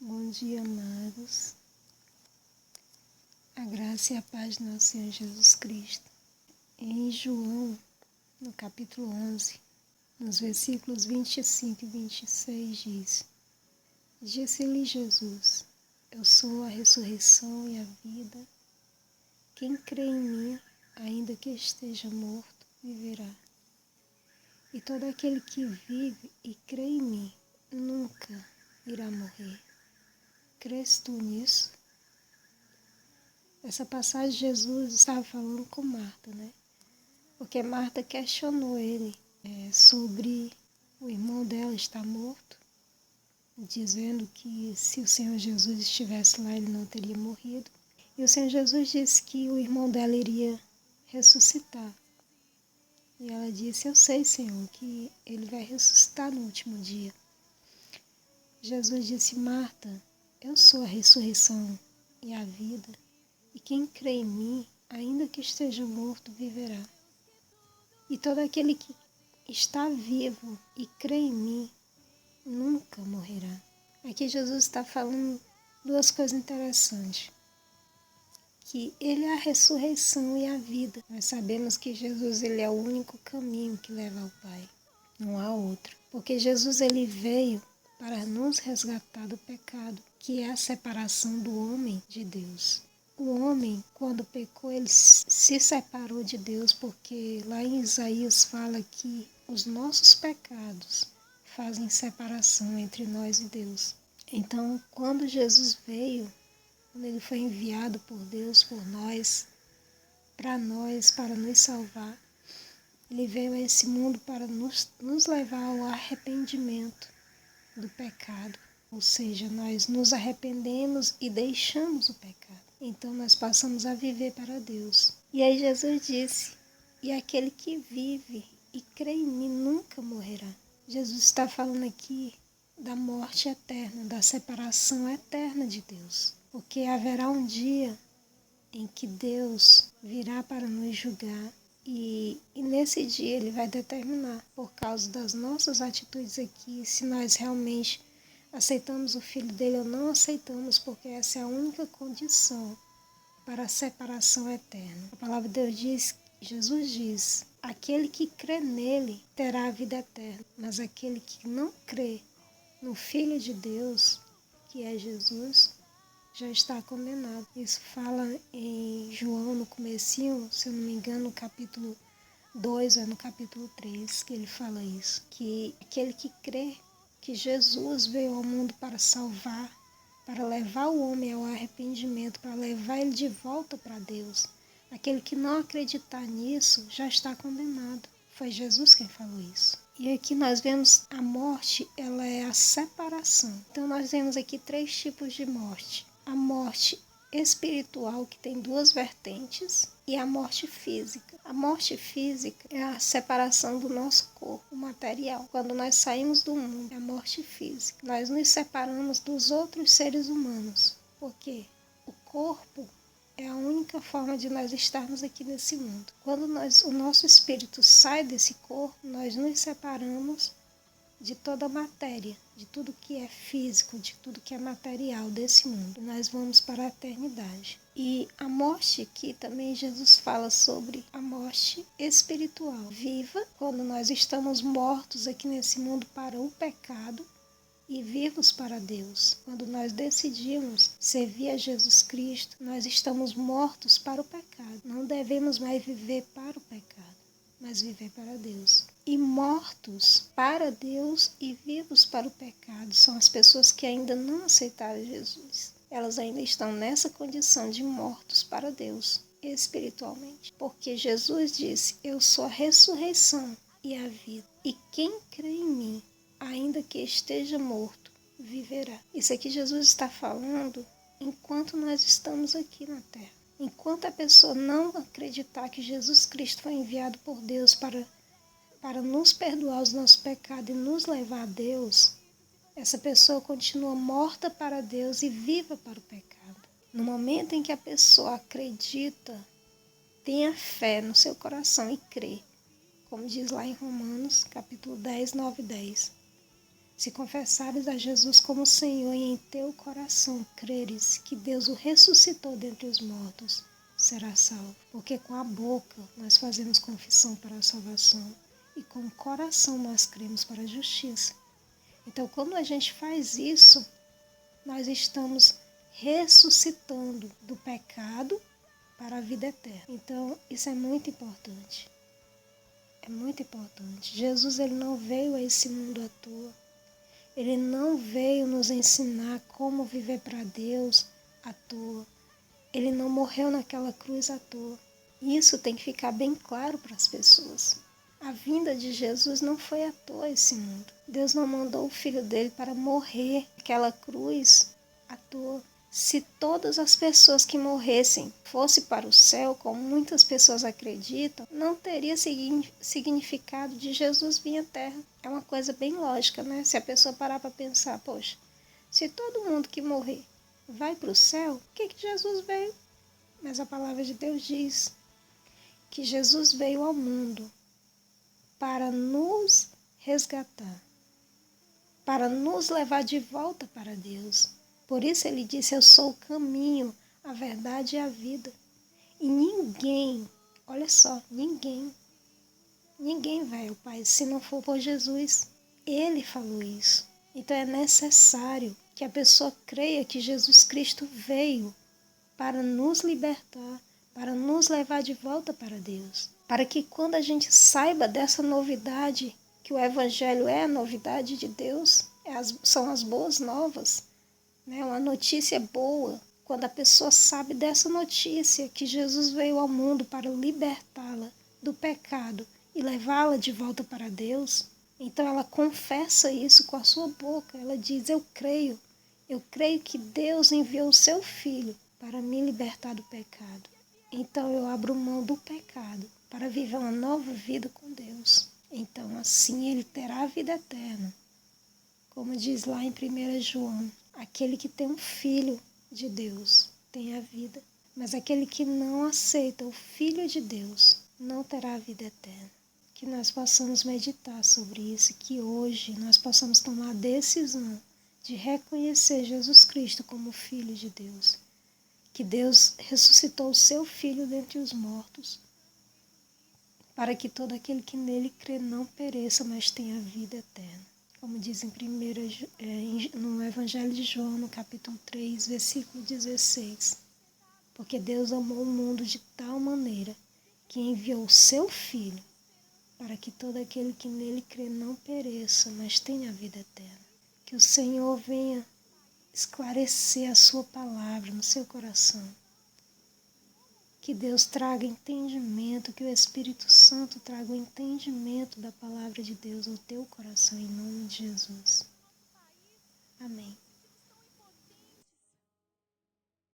Bom dia, amados. A graça e a paz do nosso Senhor Jesus Cristo. Em João, no capítulo 11, nos versículos 25 e 26, diz: Disse-lhe Jesus: Eu sou a ressurreição e a vida. Quem crê em mim, ainda que esteja morto, viverá. E todo aquele que vive e crê em mim, nunca irá morrer. Crês tu nisso? Essa passagem Jesus estava falando com Marta, né? Porque Marta questionou ele sobre o irmão dela estar morto, dizendo que se o Senhor Jesus estivesse lá, ele não teria morrido. E o Senhor Jesus disse que o irmão dela iria ressuscitar. E ela disse: Eu sei, Senhor, que ele vai ressuscitar no último dia. Jesus disse: Marta, eu sou a ressurreição e a vida. E quem crê em mim, ainda que esteja morto, viverá. E todo aquele que está vivo e crê em mim, nunca morrerá. Aqui Jesus está falando duas coisas interessantes. Que ele é a ressurreição e a vida. Nós sabemos que Jesus ele é o único caminho que leva ao Pai. Não há outro. Porque Jesus ele veio para nos resgatar do pecado, que é a separação do homem de Deus. O homem, quando pecou, ele se separou de Deus, porque lá em Isaías fala que os nossos pecados fazem separação entre nós e Deus. Então, quando Jesus veio, quando ele foi enviado por Deus, por nós, para nos salvar, ele veio a esse mundo para nos levar ao arrependimento do pecado. Ou seja, nós nos arrependemos e deixamos o pecado. Então nós passamos a viver para Deus. E aí Jesus disse: E aquele que vive e crê em mim nunca morrerá. Jesus está falando aqui da morte eterna, da separação eterna de Deus. Porque haverá um dia em que Deus virá para nos julgar e nesse dia Ele vai determinar, por causa das nossas atitudes aqui, se nós realmente aceitamos o Filho dele ou não aceitamos, porque essa é a única condição para a separação eterna. A palavra de Deus diz, Jesus diz, aquele que crê nele terá a vida eterna, mas aquele que não crê no Filho de Deus, que é Jesus, já está condenado. Isso fala em João, no comecinho, se eu não me engano, no capítulo 2 ou no capítulo 3, que ele fala isso. Que aquele que crê que Jesus veio ao mundo para salvar, para levar o homem ao arrependimento, para levar ele de volta para Deus. Aquele que não acreditar nisso já está condenado. Foi Jesus quem falou isso. E aqui nós vemos a morte, ela é a separação. Então nós vemos aqui 3 tipos de morte. A morte espiritual, que tem 2 vertentes, e a morte física. A morte física é a separação do nosso corpo material. Quando nós saímos do mundo, é a morte física. Nós nos separamos dos outros seres humanos. Por quê? O corpo é a única forma de nós estarmos aqui nesse mundo. Quando o nosso espírito sai desse corpo, nós nos separamos de toda a matéria, de tudo que é físico, de tudo que é material desse mundo. Nós vamos para a eternidade. E a morte aqui também Jesus fala sobre a morte espiritual. Viva, quando nós estamos mortos aqui nesse mundo para o pecado, e vivos para Deus. Quando nós decidimos servir a Jesus Cristo, nós estamos mortos para o pecado. Não devemos mais viver para o pecado, mas viver para Deus. E mortos para Deus e vivos para o pecado são as pessoas que ainda não aceitaram Jesus. Elas ainda estão nessa condição de mortos para Deus, espiritualmente. Porque Jesus disse, eu sou a ressurreição e a vida. E quem crê em mim, ainda que esteja morto, viverá. Isso aqui Jesus está falando enquanto nós estamos aqui na terra. Enquanto a pessoa não acreditar que Jesus Cristo foi enviado por Deus para nos perdoar os nossos pecados e nos levar a Deus, essa pessoa continua morta para Deus e viva para o pecado. No momento em que a pessoa acredita, tenha fé no seu coração e crê, como diz lá em Romanos, capítulo 10, 9 e 10. Se confessares a Jesus como Senhor e em teu coração creres que Deus o ressuscitou dentre os mortos, serás salvo. Porque com a boca nós fazemos confissão para a salvação e com o coração nós cremos para a justiça. Então, quando a gente faz isso, nós estamos ressuscitando do pecado para a vida eterna. Então, isso é muito importante. É muito importante. Jesus, ele não veio a esse mundo à toa. Ele não veio nos ensinar como viver para Deus à toa. Ele não morreu naquela cruz à toa. Isso tem que ficar bem claro para as pessoas. A vinda de Jesus não foi à toa esse mundo. Deus não mandou o Filho dele para morrer naquela cruz à toa. Se todas as pessoas que morressem fossem para o céu, como muitas pessoas acreditam, não teria significado de Jesus vir à Terra. É uma coisa bem lógica, né? Se a pessoa parar para pensar, poxa, se todo mundo que morrer vai para o céu, por que Jesus veio? Mas a palavra de Deus diz que Jesus veio ao mundo para nos resgatar, para nos levar de volta para Deus. Por isso ele disse, eu sou o caminho, a verdade e a vida. E ninguém, olha só, ninguém vai ao Pai se não for por Jesus. Ele falou isso. Então é necessário que a pessoa creia que Jesus Cristo veio para nos libertar, para nos levar de volta para Deus. Para que quando a gente saiba dessa novidade, que o Evangelho é a novidade de Deus, são as boas novas, né? Uma notícia boa. Quando a pessoa sabe dessa notícia, que Jesus veio ao mundo para libertá-la do pecado e levá-la de volta para Deus, então ela confessa isso com a sua boca. Ela diz, eu creio que Deus enviou o seu Filho para me libertar do pecado. Então eu abro mão do pecado para viver uma nova vida com Deus. Então assim ele terá a vida eterna. Como diz lá em 1 João, aquele que tem um Filho de Deus tem a vida, mas aquele que não aceita o Filho de Deus não terá a vida eterna. Que nós possamos meditar sobre isso, que hoje nós possamos tomar a decisão de reconhecer Jesus Cristo como Filho de Deus. Que Deus ressuscitou o seu Filho dentre os mortos, para que todo aquele que nele crê não pereça, mas tenha vida eterna. Como diz no Evangelho de João, no capítulo 3, versículo 16. Porque Deus amou o mundo de tal maneira que enviou o seu Filho, para que todo aquele que nele crê não pereça, mas tenha vida eterna. Que o Senhor venha esclarecer a sua palavra no seu coração. Que Deus traga entendimento, que o Espírito Santo traga o entendimento da palavra de Deus ao teu coração, em nome de Jesus. Amém.